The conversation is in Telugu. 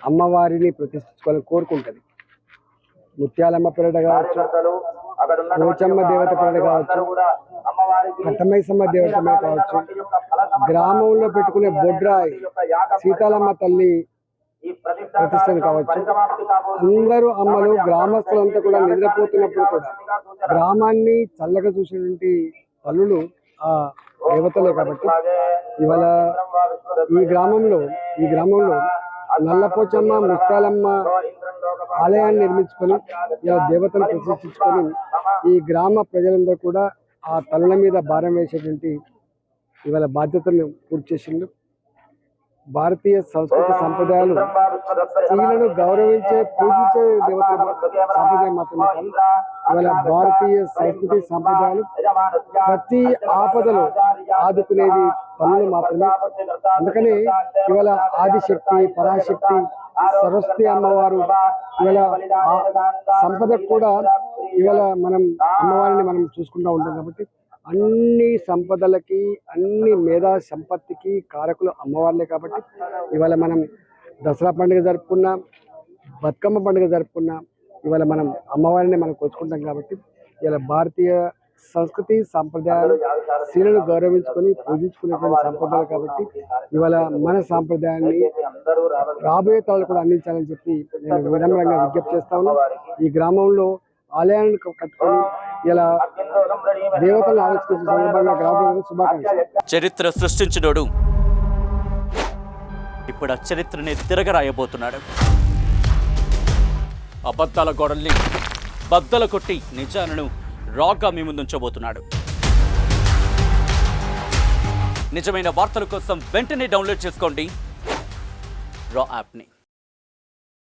అమ్మవారిని ప్రతిష్ఠించుకోవాలని కోరుకుంటుంది. ముత్యాలమ్మ పేరిట కావచ్చు, పోచమ్మ దేవత పేరిట కావచ్చు, కట్టమైసమ్మ దేవత మీద కావచ్చు, గ్రామంలో పెట్టుకునే బొడ్రాయి సీతాలమ్మ తల్లి ప్రతిష్టలు కావచ్చు. అందరూ అమ్మలు గ్రామస్తులంతా కూడా నిద్రపోతున్నప్పుడు కూడా గ్రామాన్ని చల్లగా చూసినటువంటి తల్లులు ఆ దేవతలే. కాబట్టి ఇవాళ ఈ గ్రామంలో నల్లపోచమ్మ ముత్యాలమ్మ ఆలయాన్ని నిర్మించుకొని ఇలా దేవతను ప్రతిష్ఠించుకొని ఈ గ్రామ ప్రజలందరూ కూడా ఆ తల్లుల మీద భారం వేసేటువంటి ఇవాళ బాధ్యతను పూర్తి చేసిండు. భారతీయ సంస్కృతి సంప్రదాయాలు స్త్రీలను గౌరవించే పూజించే దేవతల సంప్రదాయం మాత్రమే కాదు, ఇవాళ భారతీయ సంస్కృతి సంప్రదాయాలు ప్రతి ఆపదలో ఆదుకునేది తల్లులు మాత్రమే. అందుకని ఇవాళ ఆదిశక్తి, పరాశక్తి, సరస్వతి అమ్మవారు ఇవాళ సంపదకు కూడా ఇవాళ మనం అమ్మవారిని మనం చూసుకుంటూ ఉంటాం. కాబట్టి అన్ని సంపదలకి, అన్ని మేధా సంపత్తికి కారకులు అమ్మవార్లే. కాబట్టి ఇవాళ మనం దసరా పండుగ జరుపుకున్నా, బతుకమ్మ పండుగ జరుపుకున్నా ఇవాళ మనం అమ్మవారిని మనం కొలుచుకుంటాం. కాబట్టి ఇవాళ భారతీయ సంస్కృతి సంప్రదాయాలు స్త్రీలను గౌరవించుకొని పూజించుకునేటువంటి సంప్రదాయాలు. కాబట్టి ఇవాళ మన సాంప్రదాయాన్ని రాబోయే తరాలు కూడా అందించాలని చెప్పి నేను వినమ్రంగా విజ్ఞప్తి చేస్తా ఉన్నాను. ఈ గ్రామంలో ఆలయాన్ని కట్టుకొని ఇలా దేవతలను ఆవిష్కరించిన సందర్భంగా గ్రామ శుభాకాంక్షలు. చరిత్ర సృష్టించినోడు ఇప్పుడు ఆ చరిత్రని తిరగరాయబోతున్నాడు. అబద్ధాల గోడల్ని బద్దలు కొట్టి నిజాలను రాగా మీ ముందుంచబోతున్నాడు. నిజమైన వార్తల కోసం వెంటనే డౌన్లోడ్ చేసుకోండి రా యాప్ని.